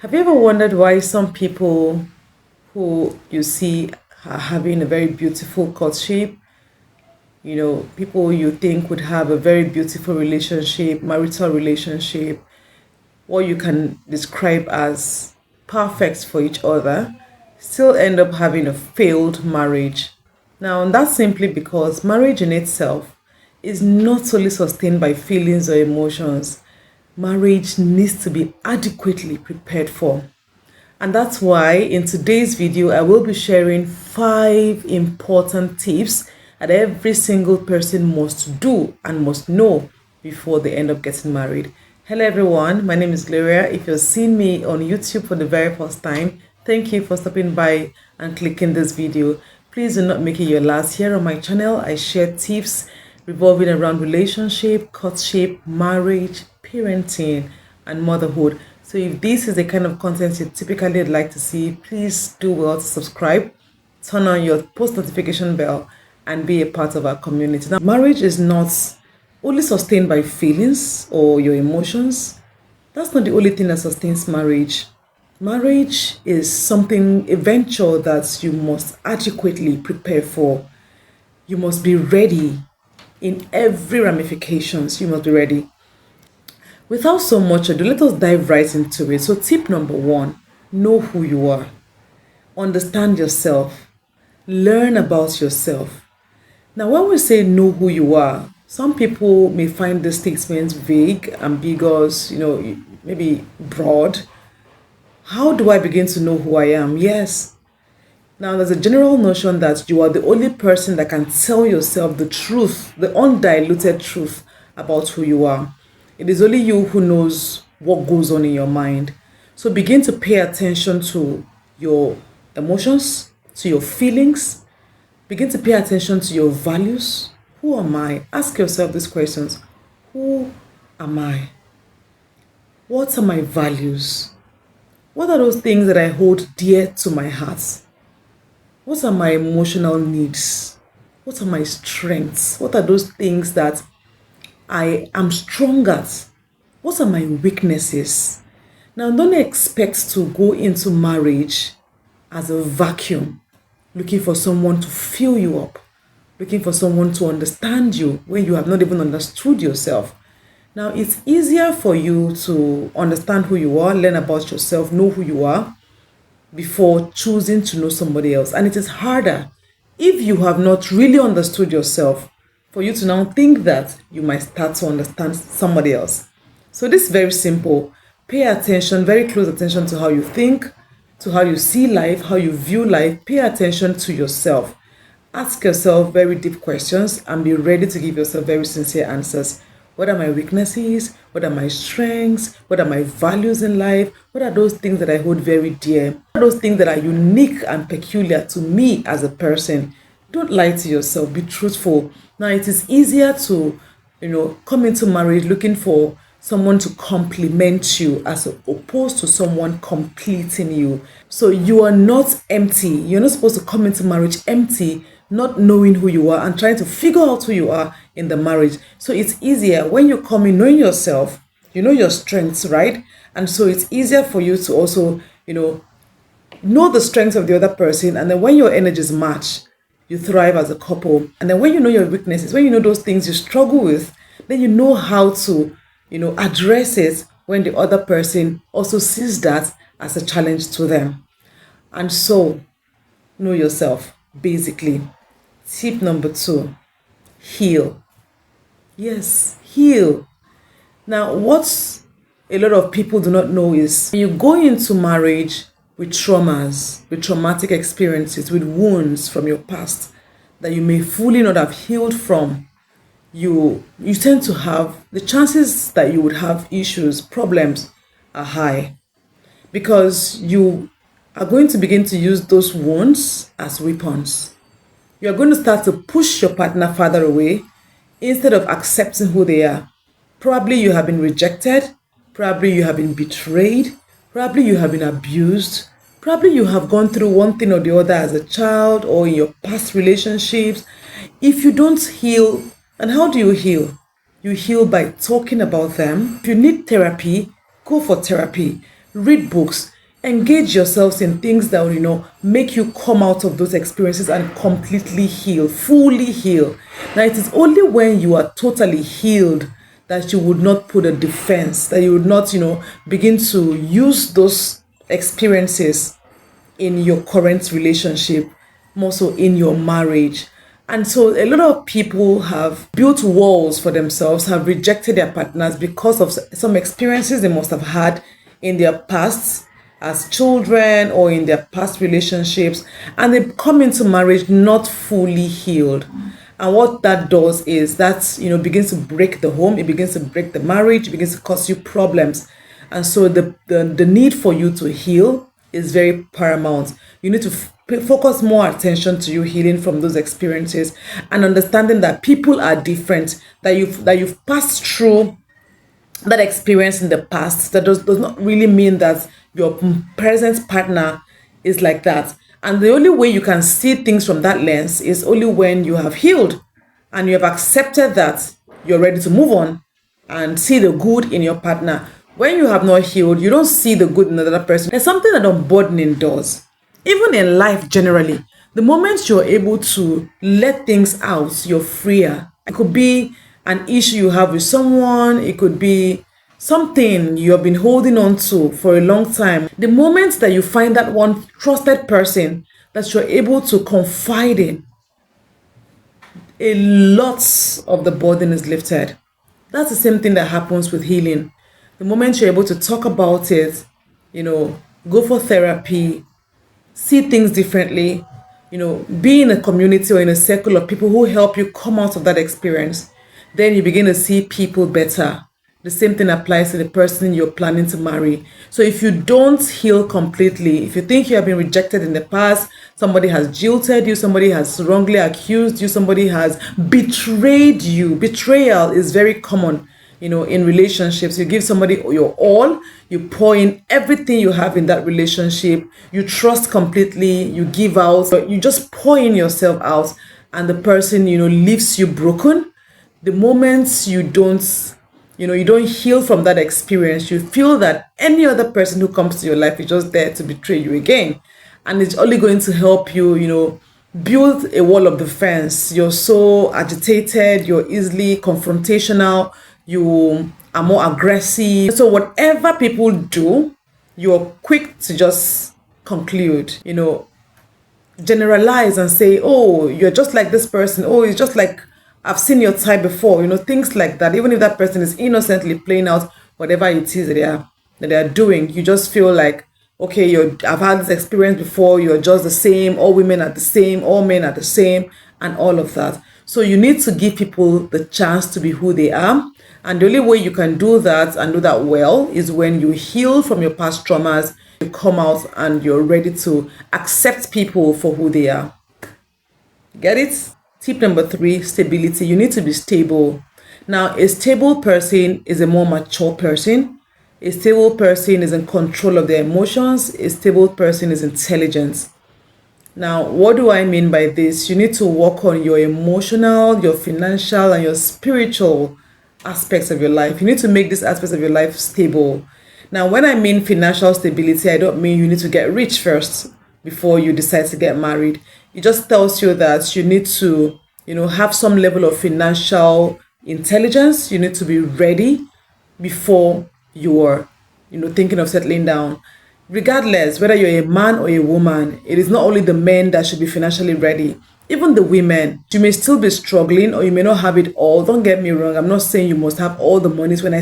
Have you ever wondered why some people who you see are having a very beautiful courtship, people you think would have a very beautiful relationship, marital relationship, what you can describe as perfect for each other, still end up having a failed marriage? Now, that's simply because marriage in itself is not solely sustained by feelings or emotions. Marriage needs to be adequately prepared for. And that's why in today's video, I will be sharing 5 important tips that every single person must do and must know before they end up getting married. Hello everyone, my name is Gloria. If you're seeing me on YouTube for the very first time, thank you for stopping by and clicking this video. Please do not make it your last. Here on my channel, I share tips revolving around relationship, courtship, marriage, parenting, and motherhood. So if this is the kind of content you typically like to see, please do well to subscribe, turn on your post notification bell, and be a part of our community. Now, marriage is not only sustained by feelings or your emotions. That's not the only thing that sustains marriage. Marriage is something, a venture that you must adequately prepare for. You must be ready in every ramifications. You must be ready. Without so much ado, let us dive right into it. So tip number 1, know who you are. Understand yourself. Learn about yourself. Now, when we say know who you are, some people may find this statement vague, ambiguous, maybe broad. How do I begin to know who I am? Yes. Now, there's a general notion that you are the only person that can tell yourself the truth, the undiluted truth about who you are. It is only you who knows what goes on in your mind. So begin to pay attention to your emotions, to your feelings. Begin to pay attention to your values. Who am I? Ask yourself these questions. Who am I? What are my values? What are those things that I hold dear to my heart? What are my emotional needs? What are my strengths? What are those things that I am strong at? What are my weaknesses? Now, don't expect to go into marriage as a vacuum, looking for someone to fill you up, looking for someone to understand you when you have not even understood yourself. Now, it's easier for you to understand who you are, learn about yourself, know who you are, before choosing to know somebody else. And it is harder if you have not really understood yourself for you to now think that you might start to understand somebody else. So this is very simple. Pay attention, very close attention to how you think, to how you see life, how you view life. Pay attention to yourself. Ask yourself very deep questions and be ready to give yourself very sincere answers. What are my weaknesses? What are my strengths? What are my values in life? What are those things that I hold very dear? What are those things that are unique and peculiar to me as a person? Don't lie to yourself. Be truthful. Now, it is easier to, come into marriage looking for someone to complement you as opposed to someone completing you. So you are not empty. You're not supposed to come into marriage empty, not knowing who you are and trying to figure out who you are in the marriage. So it's easier when you come in knowing yourself, you know your strengths, right? And so it's easier for you to also, know the strengths of the other person. And then when your energies match, you thrive as a couple. And then when you know your weaknesses, when you know those things you struggle with, then you know how to, address it when the other person also sees that as a challenge to them. And so, know yourself, basically. Tip number 2, heal. Yes, heal. Now, what a lot of people do not know is when you go into marriage with traumas, with traumatic experiences, with wounds from your past that you may fully not have healed from, you tend to have the chances that you would have issues, problems are high because you are going to begin to use those wounds as weapons. You are going to start to push your partner farther away instead of accepting who they are. Probably you have been rejected. Probably you have been betrayed. Probably you have been abused. Probably you have gone through one thing or the other as a child or in your past relationships. If you don't heal, and how do you heal? You heal by talking about them. If you need therapy, go for therapy. Read books. engage yourselves in things that will, make you come out of those experiences and completely heal, fully heal. Now, it is only when you are totally healed that you would not put a defense, that you would not, begin to use those experiences in your current relationship, more so in your marriage. And so a lot of people have built walls for themselves, have rejected their partners because of some experiences they must have had in their past as children or in their past relationships, and they come into marriage not fully healed. And what that does is that, begins to break the home, it begins to break the marriage, it begins to cause you problems. And so the need for you to heal is very paramount. You need to focus more attention to you healing from those experiences and understanding that people are different, that you've passed through that experience in the past. That does not really mean that your present partner is like that. And the only way you can see things from that lens is only when you have healed and you have accepted that you're ready to move on and see the good in your partner. When you have not healed, you don't see the good in another person. There's something that unburdening does. Even in life generally, the moment you're able to let things out, you're freer. It could be an issue you have with someone, it could be something you have been holding on to for a long time. The moment that you find that one trusted person that you're able to confide in, a lot of the burden is lifted. That's the same thing that happens with healing. The moment you're able to talk about it, go for therapy, see things differently, be in a community or in a circle of people who help you come out of that experience, then you begin to see people better. The same thing applies to the person you're planning to marry. So if you don't heal completely, if you think you have been rejected in the past, somebody has jilted you, somebody has wrongly accused you, somebody has betrayed you. Betrayal is very common, in relationships. You give somebody your all, you pour in everything you have in that relationship, you trust completely, you give out, you just pour in yourself out, and the person, leaves you broken. The moment you don't heal from that experience, you feel that any other person who comes to your life is just there to betray you again. And it's only going to help you, build a wall of defense. You're so agitated, you're easily confrontational, you are more aggressive. So whatever people do, you're quick to just conclude, generalize and say, oh, you're just like this person. Oh, it's just like I've seen your type before, things like that. Even if that person is innocently playing out whatever it is that they are doing, you just feel like, okay, I've had this experience before, you're just the same, all women are the same, all men are the same, and all of that. So you need to give people the chance to be who they are. And the only way you can do that and do that well is when you heal from your past traumas, you come out and you're ready to accept people for who they are. Get it? Tip number 3, stability. You need to be stable. Now, a stable person is a more mature person. A stable person is in control of their emotions. A stable person is intelligent. Now, what do I mean by this? You need to work on your emotional, your financial, and your spiritual aspects of your life. You need to make these aspects of your life stable. Now, when I mean financial stability, I don't mean you need to get rich first before you decide to get married. It just tells you that you need to, have some level of financial intelligence. You need to be ready before you're, thinking of settling down. Regardless, whether you're a man or a woman, it is not only the men that should be financially ready. Even the women, you may still be struggling or you may not have it all. Don't get me wrong. I'm not saying you must have all the monies. When I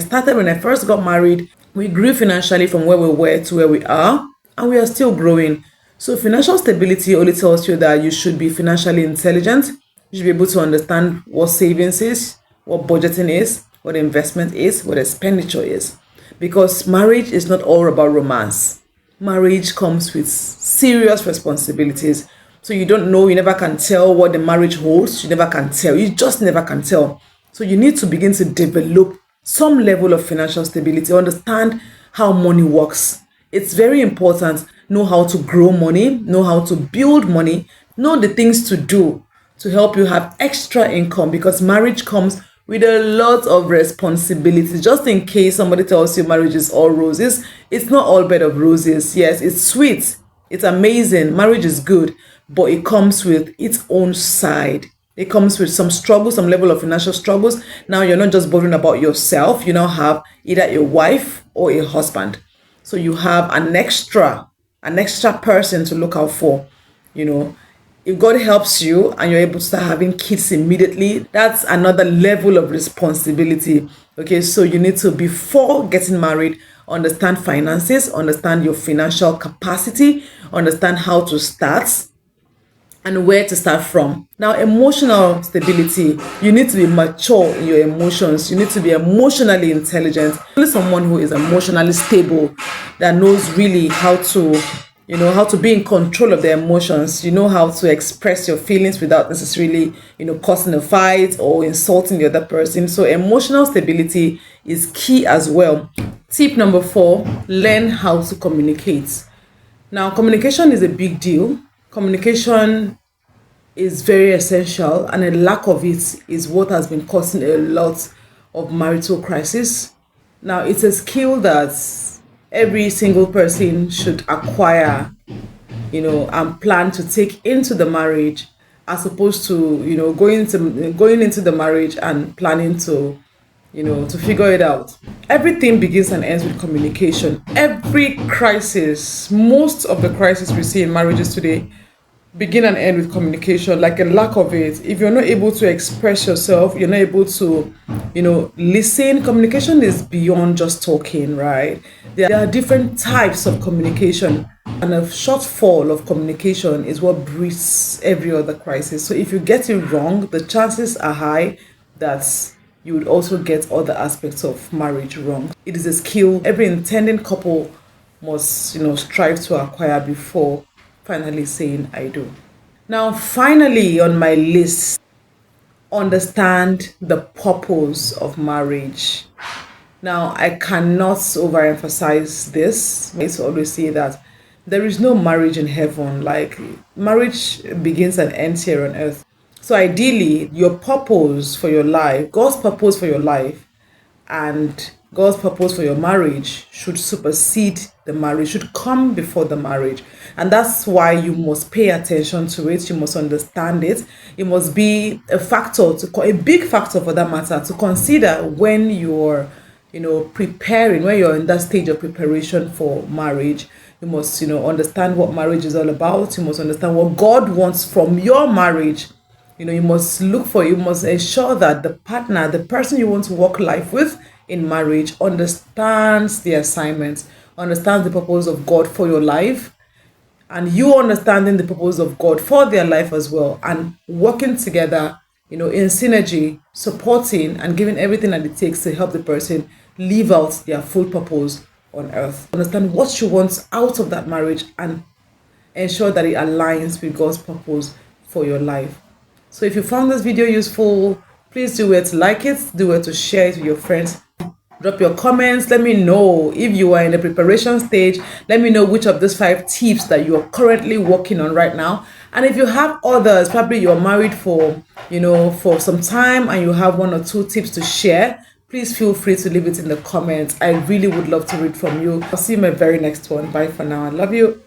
first got married, we grew financially from where we were to where we are, and we are still growing. So financial stability only tells you that you should be financially intelligent. You should be able to understand what savings is, what budgeting is, what investment is, what expenditure is. Because marriage is not all about romance. Marriage comes with serious responsibilities. So you don't know, you never can tell what the marriage holds. You never can tell. You just never can tell. So you need to begin to develop some level of financial stability, understand how money works. It's very important. Know how to grow money, know how to build money, know the things to do to help you have extra income, because marriage comes with a lot of responsibilities. Just in case somebody tells you marriage is all roses, it's not all bed of roses. Yes, it's sweet, it's amazing, marriage is good, but it comes with its own side. It comes with some struggles, some level of financial struggles. Now you're not just bothering about yourself, you now have either a wife or a husband. So you have an extra person to look out for, you know. If God helps you and you're able to start having kids immediately, that's another level of responsibility. Okay, so you need to, before getting married, understand finances, understand your financial capacity, understand how to start and where to start from. Now, emotional stability, you need to be mature in your emotions. You need to be emotionally intelligent. Only someone who is emotionally stable, that knows really how to, how to be in control of their emotions. You know how to express your feelings without necessarily, causing a fight or insulting the other person. So emotional stability is key as well. Tip number 4, learn how to communicate. Now, communication is a big deal. Communication is very essential, and a lack of it is what has been causing a lot of marital crisis. Now, it's a skill that every single person should acquire, and plan to take into the marriage, as opposed to, going into the marriage and planning to, to figure it out. Everything begins and ends with communication. Every crisis, most of the crises we see in marriages today, begin and end with communication. Like a lack of it, if you're not able to express yourself, you're not able to, listen. Communication is beyond just talking, right? There are different types of communication, and a shortfall of communication is what breeds every other crisis. So if you get it wrong, the chances are high that you would also get other aspects of marriage wrong. It is a skill every intending couple must, strive to acquire before finally saying I do. Now, finally on my list, understand the purpose of marriage. Now, I cannot overemphasize this. I used to always say that there is no marriage in heaven. Like, marriage begins and ends here on earth. So ideally, your purpose for your life, God's purpose for your life, and God's purpose for your marriage should supersede the marriage, should come before the marriage. And that's why you must pay attention to it. You must understand it. It must be a factor, a big factor for that matter, to consider when you're, preparing, when you're in that stage of preparation for marriage. You must, understand what marriage is all about. You must understand what God wants from your marriage. You must you must ensure that the partner, the person you want to work life with in marriage, understands the assignment, understands the purpose of God for your life, and you understanding the purpose of God for their life as well, and working together, in synergy, supporting and giving everything that it takes to help the person live out their full purpose on earth. Understand what you want out of that marriage and ensure that it aligns with God's purpose for your life. So if you found this video useful, please do it to like it, do it to share it with your friends. Drop your comments. Let me know if you are in the preparation stage. Let me know which of these 5 tips that you are currently working on right now. And if you have others, probably you're married for some time and you have 1 or 2 tips to share, please feel free to leave it in the comments. I really would love to read from you. I'll see you in my very next one. Bye for now. I love you.